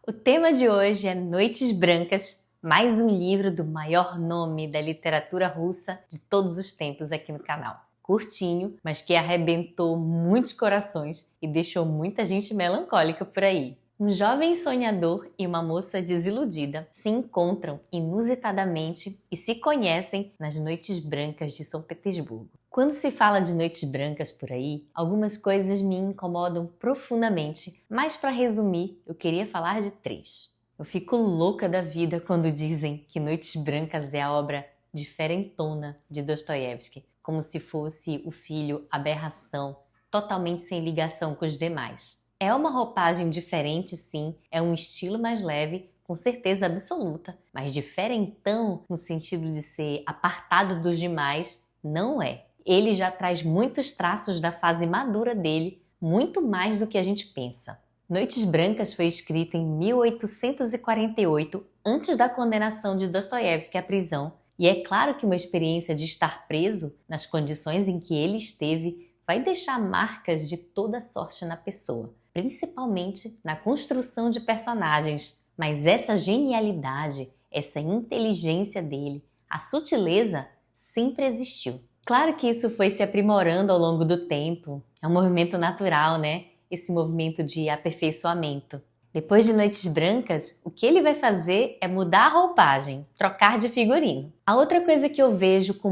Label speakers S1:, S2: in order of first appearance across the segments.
S1: O tema de hoje é Noites Brancas, mais um livro do maior nome da literatura russa de todos os tempos aqui no canal. Curtinho, mas que arrebentou muitos corações e deixou muita gente melancólica por aí. Um jovem sonhador e uma moça desiludida se encontram inusitadamente e se conhecem nas Noites Brancas de São Petersburgo. Quando se fala de noites brancas por aí, algumas coisas me incomodam profundamente, mas para resumir, eu queria falar de 3. Eu fico louca da vida quando dizem que Noites Brancas é a obra diferentona de Dostoiévski, como se fosse o filho aberração, totalmente sem ligação com os demais. É uma roupagem diferente, sim, é um estilo mais leve, com certeza absoluta, mas diferentão no sentido de ser apartado dos demais, não é. Ele já traz muitos traços da fase madura dele, muito mais do que a gente pensa. Noites Brancas foi escrito em 1848, antes da condenação de Dostoiévski à prisão, e é claro que uma experiência de estar preso, nas condições em que ele esteve, vai deixar marcas de toda sorte na pessoa, principalmente na construção de personagens. Mas essa genialidade, essa inteligência dele, a sutileza, sempre existiu. Claro que isso foi se aprimorando ao longo do tempo. É um movimento natural, né? Esse movimento de aperfeiçoamento. Depois de Noites Brancas, o que ele vai fazer é mudar a roupagem, trocar de figurino. A outra coisa que eu vejo com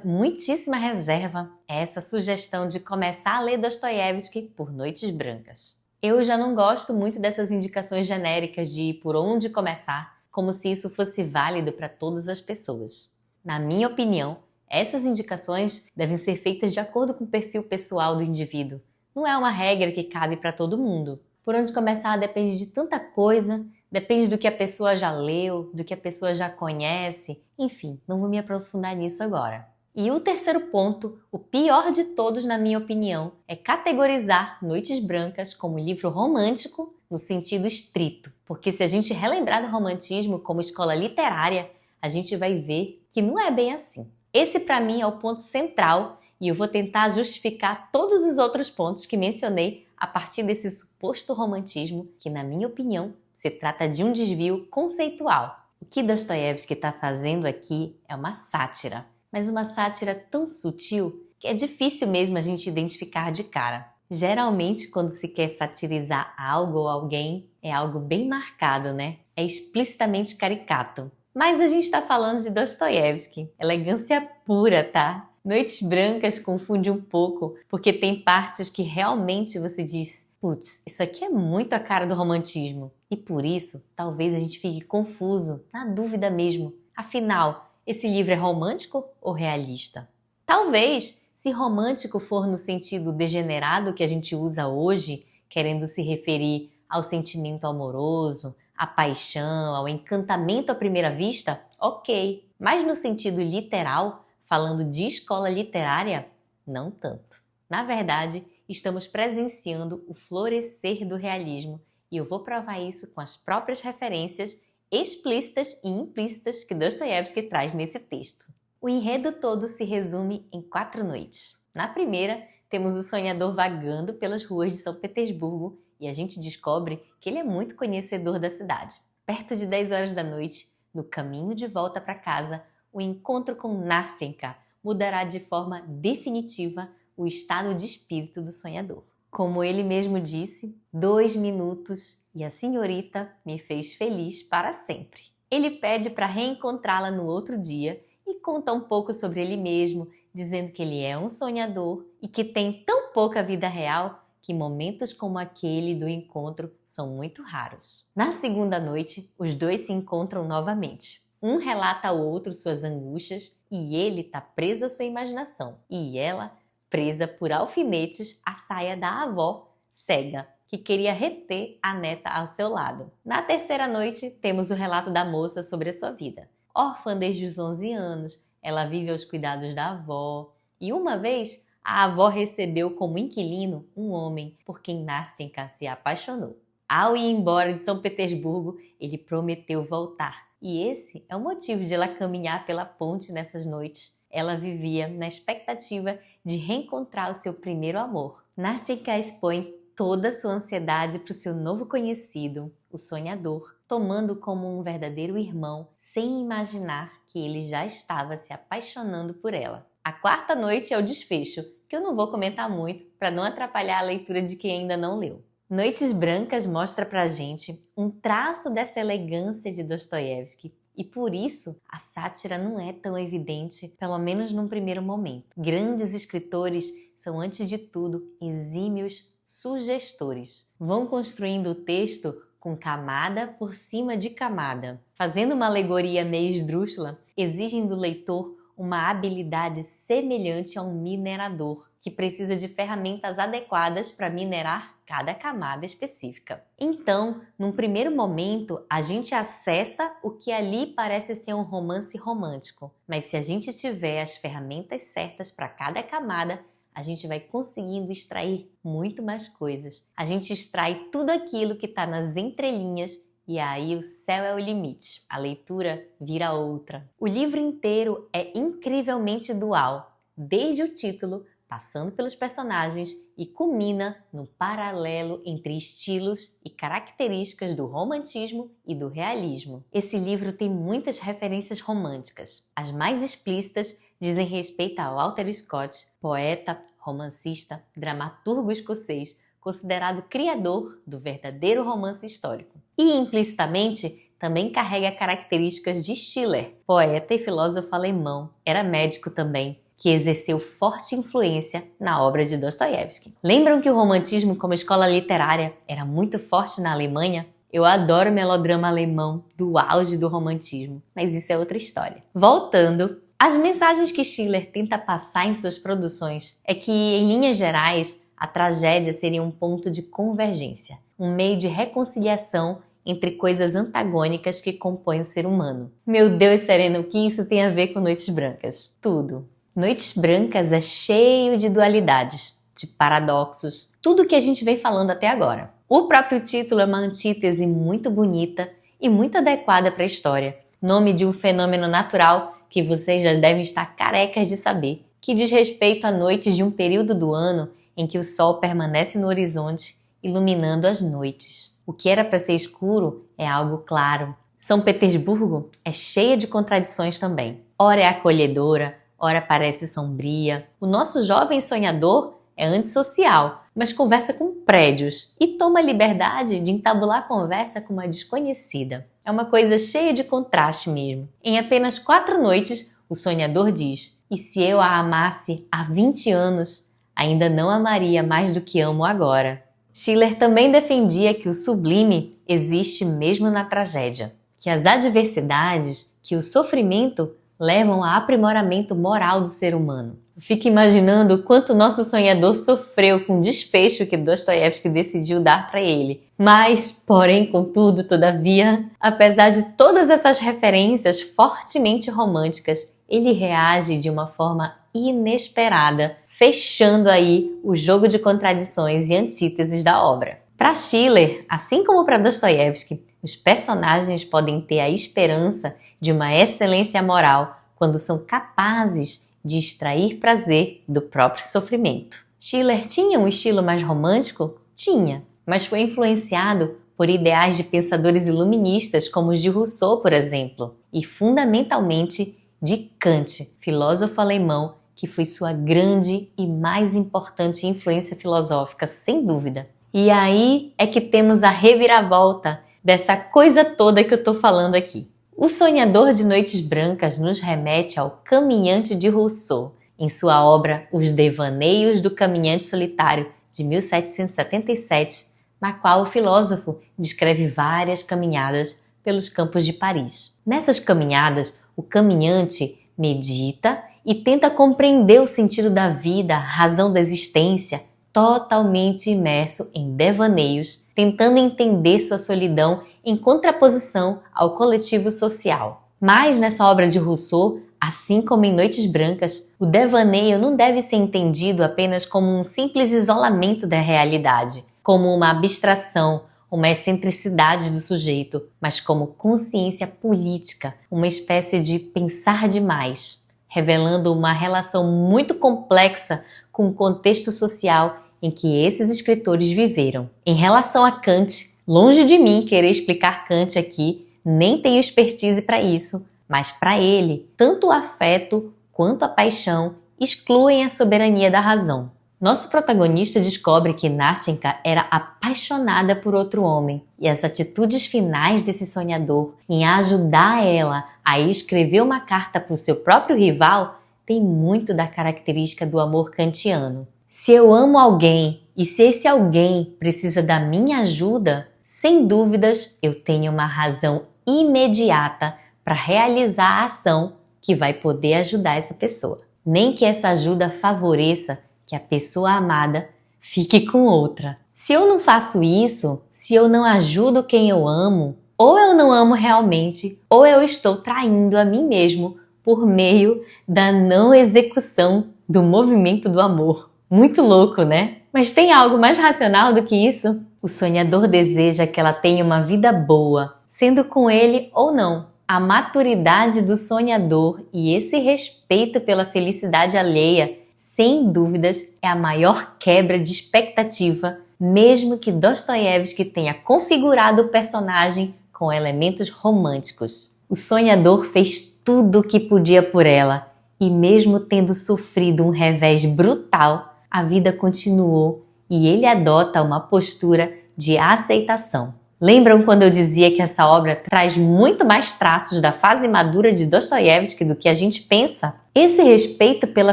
S1: muitíssima reserva é essa sugestão de começar a ler Dostoiévski por Noites Brancas. Eu já não gosto muito dessas indicações genéricas de por onde começar, como se isso fosse válido para todas as pessoas. Na minha opinião, essas indicações devem ser feitas de acordo com o perfil pessoal do indivíduo. Não é uma regra que cabe para todo mundo. Por onde começar depende de tanta coisa, depende do que a pessoa já leu, do que a pessoa já conhece, enfim, não vou me aprofundar nisso agora. E o terceiro ponto, o pior de todos na minha opinião, é categorizar Noites Brancas como livro romântico no sentido estrito. Porque se a gente relembrar do romantismo como escola literária, a gente vai ver que não é bem assim. Esse para mim é o ponto central e eu vou tentar justificar todos os outros pontos que mencionei a partir desse suposto romantismo que, na minha opinião, se trata de um desvio conceitual. O que Dostoiévski está fazendo aqui é uma sátira, mas uma sátira tão sutil que é difícil mesmo a gente identificar de cara. Geralmente, quando se quer satirizar algo ou alguém, é algo bem marcado, né? É explicitamente caricato. Mas a gente está falando de Dostoiévski, elegância pura, tá? Noites Brancas confunde um pouco, porque tem partes que realmente você diz, putz, isso aqui é muito a cara do romantismo. E por isso, talvez a gente fique confuso, na dúvida mesmo. Afinal, esse livro é romântico ou realista? Talvez, se romântico for no sentido degenerado que a gente usa hoje, querendo se referir ao sentimento amoroso, à paixão, ao encantamento à primeira vista, ok. Mas no sentido literal, falando de escola literária, não tanto. Na verdade, estamos presenciando o florescer do realismo e eu vou provar isso com as próprias referências explícitas e implícitas que Dostoiévski traz nesse texto. O enredo todo se resume em 4 noites. Na primeira, temos o sonhador vagando pelas ruas de São Petersburgo e a gente descobre que ele é muito conhecedor da cidade. Perto de 10 horas da noite, no caminho de volta para casa, o encontro com Nastenka mudará de forma definitiva o estado de espírito do sonhador. Como ele mesmo disse, 2 minutos e a senhorita me fez feliz para sempre. Ele pede para reencontrá-la no outro dia e conta um pouco sobre ele mesmo, dizendo que ele é um sonhador e que tem tão pouca vida real que momentos como aquele do encontro são muito raros. Na segunda noite, os dois se encontram novamente. Um relata ao outro suas angústias e ele está preso à sua imaginação. E ela, presa por alfinetes à saia da avó, cega, que queria reter a neta ao seu lado. Na terceira noite, temos o relato da moça sobre a sua vida. Órfã desde os 11 anos, ela vive aos cuidados da avó. E uma vez, a avó recebeu como inquilino um homem por quem Nastenka se apaixonou. Ao ir embora de São Petersburgo, ele prometeu voltar. E esse é o motivo de ela caminhar pela ponte nessas noites. Ela vivia na expectativa de reencontrar o seu primeiro amor. Nastenka expõe toda a sua ansiedade para o seu novo conhecido, o sonhador, tomando como um verdadeiro irmão, sem imaginar que ele já estava se apaixonando por ela. A quarta noite é o desfecho, que eu não vou comentar muito para não atrapalhar a leitura de quem ainda não leu. Noites Brancas mostra pra gente um traço dessa elegância de Dostoiévski e por isso a sátira não é tão evidente, pelo menos num primeiro momento. Grandes escritores são, antes de tudo, exímios sugestores. Vão construindo o texto com camada por cima de camada. Fazendo uma alegoria meio esdrúxula, exigem do leitor uma habilidade semelhante a um minerador, que precisa de ferramentas adequadas para minerar cada camada específica. Então, num primeiro momento, a gente acessa o que ali parece ser um romance romântico, mas se a gente tiver as ferramentas certas para cada camada, a gente vai conseguindo extrair muito mais coisas. A gente extrai tudo aquilo que está nas entrelinhas e aí o céu é o limite. A leitura vira outra. O livro inteiro é incrivelmente dual, desde o título, passando pelos personagens e culmina no paralelo entre estilos e características do romantismo e do realismo. Esse livro tem muitas referências românticas. As mais explícitas dizem respeito a Walter Scott, poeta, romancista, dramaturgo escocês, considerado criador do verdadeiro romance histórico. E implicitamente também carrega características de Schiller, poeta e filósofo alemão. Era médico também, que exerceu forte influência na obra de Dostoiévski. Lembram que o romantismo como escola literária era muito forte na Alemanha? Eu adoro melodrama alemão do auge do romantismo, mas isso é outra história. Voltando, as mensagens que Schiller tenta passar em suas produções é que, em linhas gerais, a tragédia seria um ponto de convergência, um meio de reconciliação entre coisas antagônicas que compõem o ser humano. Meu Deus, Serena, o que isso tem a ver com Noites Brancas? Tudo. Noites Brancas é cheio de dualidades, de paradoxos, tudo o que a gente vem falando até agora. O próprio título é uma antítese muito bonita e muito adequada para a história. Nome de um fenômeno natural que vocês já devem estar carecas de saber, que diz respeito a noites de um período do ano em que o sol permanece no horizonte, iluminando as noites. O que era para ser escuro é algo claro. São Petersburgo é cheia de contradições também. Ora é acolhedora, ora parece sombria. O nosso jovem sonhador é antissocial, mas conversa com prédios e toma a liberdade de entabular conversa com uma desconhecida. É uma coisa cheia de contraste mesmo. Em apenas 4 noites, o sonhador diz: "E se eu a amasse há 20 anos, ainda não amaria mais do que amo agora." Schiller também defendia que o sublime existe mesmo na tragédia, que as adversidades, que o sofrimento levam a aprimoramento moral do ser humano. Fique imaginando o quanto nosso sonhador sofreu com o desfecho que Dostoiévski decidiu dar para ele. Mas, porém, contudo, todavia, apesar de todas essas referências fortemente românticas, ele reage de uma forma inesperada, fechando aí o jogo de contradições e antíteses da obra. Para Schiller, assim como para Dostoiévski, os personagens podem ter a esperança de uma excelência moral quando são capazes de extrair prazer do próprio sofrimento. Schiller tinha um estilo mais romântico? Tinha, mas foi influenciado por ideais de pensadores iluministas como os de Rousseau, por exemplo, e fundamentalmente de Kant, filósofo alemão que foi sua grande e mais importante influência filosófica, sem dúvida. E aí é que temos a reviravolta dessa coisa toda que eu estou falando aqui. O Sonhador de Noites Brancas nos remete ao Caminhante de Rousseau, em sua obra Os Devaneios do Caminhante Solitário, de 1777, na qual o filósofo descreve várias caminhadas pelos campos de Paris. Nessas caminhadas, o caminhante medita e tenta compreender o sentido da vida, a razão da existência, totalmente imerso em devaneios, tentando entender sua solidão em contraposição ao coletivo social. Mas nessa obra de Rousseau, assim como em Noites Brancas, o devaneio não deve ser entendido apenas como um simples isolamento da realidade, como uma abstração, uma excentricidade do sujeito, mas como consciência política, uma espécie de pensar demais, revelando uma relação muito complexa com o contexto social em que esses escritores viveram. Em relação a Kant, Longe de mim querer explicar Kant aqui, nem tenho expertise para isso, mas para ele, tanto o afeto quanto a paixão excluem a soberania da razão. Nosso protagonista descobre que Nashenka era apaixonada por outro homem e as atitudes finais desse sonhador em ajudar ela a escrever uma carta para o seu próprio rival tem muito da característica do amor kantiano. Se eu amo alguém e se esse alguém precisa da minha ajuda, sem dúvidas eu tenho uma razão imediata para realizar a ação que vai poder ajudar essa pessoa. Nem que essa ajuda favoreça que a pessoa amada fique com outra. Se eu não faço isso, se eu não ajudo quem eu amo, ou eu não amo realmente, ou eu estou traindo a mim mesmo por meio da não execução do movimento do amor. Muito louco, né? Mas tem algo mais racional do que isso? O sonhador deseja que ela tenha uma vida boa, sendo com ele ou não. A maturidade do sonhador e esse respeito pela felicidade alheia, sem dúvidas, é a maior quebra de expectativa, mesmo que Dostoiévski tenha configurado o personagem com elementos românticos. O sonhador fez tudo o que podia por ela, e mesmo tendo sofrido um revés brutal, a vida continuou e ele adota uma postura de aceitação. Lembram quando eu dizia que essa obra traz muito mais traços da fase madura de Dostoiévski do que a gente pensa? Esse respeito pela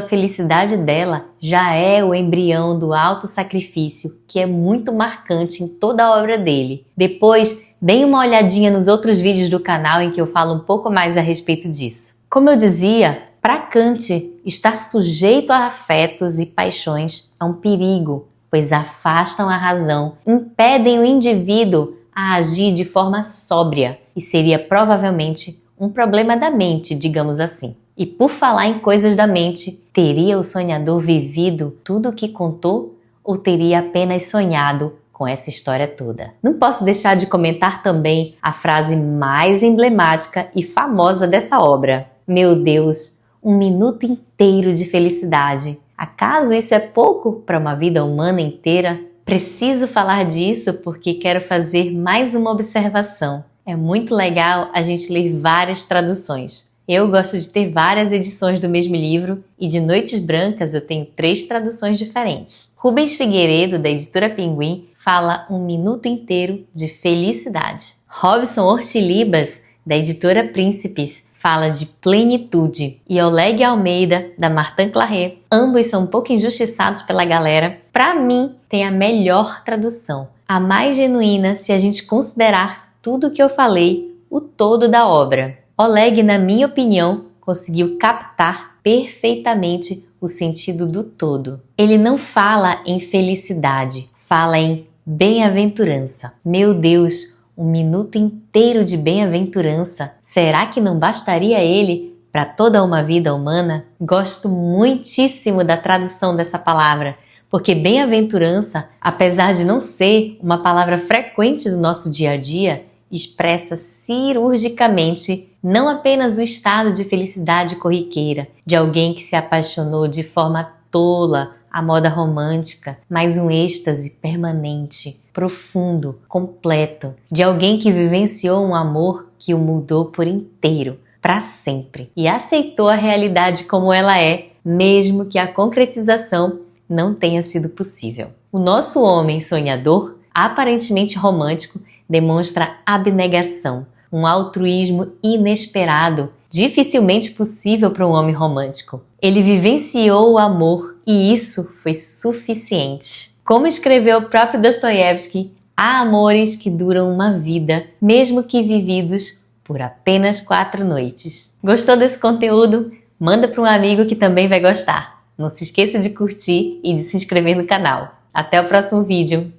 S1: felicidade dela já é o embrião do autossacrifício, que é muito marcante em toda a obra dele. Depois, deem uma olhadinha nos outros vídeos do canal em que eu falo um pouco mais a respeito disso. Como eu dizia, para Kant, estar sujeito a afetos e paixões é um perigo, pois afastam a razão, impedem o indivíduo a agir de forma sóbria e seria provavelmente um problema da mente, digamos assim. E por falar em coisas da mente, teria o sonhador vivido tudo o que contou ou teria apenas sonhado com essa história toda? Não posso deixar de comentar também a frase mais emblemática e famosa dessa obra. Meu Deus, um minuto inteiro de felicidade. Acaso isso é pouco para uma vida humana inteira? Preciso falar disso porque quero fazer mais uma observação. É muito legal a gente ler várias traduções. Eu gosto de ter várias edições do mesmo livro e de Noites Brancas eu tenho 3 traduções diferentes. Rubens Figueiredo, da editora Pinguim, fala um minuto inteiro de felicidade. Robson Hortilibas, da editora Príncipes, fala de plenitude. E Oleg Almeida, da Martin Claret, ambos são um pouco injustiçados pela galera. Para mim, tem a melhor tradução, a mais genuína se a gente considerar tudo o que eu falei, o todo da obra. Oleg, na minha opinião, conseguiu captar perfeitamente o sentido do todo. Ele não fala em felicidade, fala em bem-aventurança. Meu Deus, um minuto inteiro de bem-aventurança. Será que não bastaria ele para toda uma vida humana? Gosto muitíssimo da tradução dessa palavra, porque bem-aventurança, apesar de não ser uma palavra frequente do nosso dia a dia, expressa cirurgicamente não apenas o estado de felicidade corriqueira de alguém que se apaixonou de forma tola, à moda romântica, mas um êxtase permanente, profundo, completo, de alguém que vivenciou um amor que o mudou por inteiro, para sempre, e aceitou a realidade como ela é, mesmo que a concretização não tenha sido possível. O nosso homem sonhador, aparentemente romântico, demonstra abnegação, um altruísmo inesperado, dificilmente possível para um homem romântico. Ele vivenciou o amor e isso foi suficiente. Como escreveu o próprio Dostoiévski, há amores que duram uma vida, mesmo que vividos por apenas 4 noites. Gostou desse conteúdo? Manda para um amigo que também vai gostar. Não se esqueça de curtir e de se inscrever no canal. Até o próximo vídeo!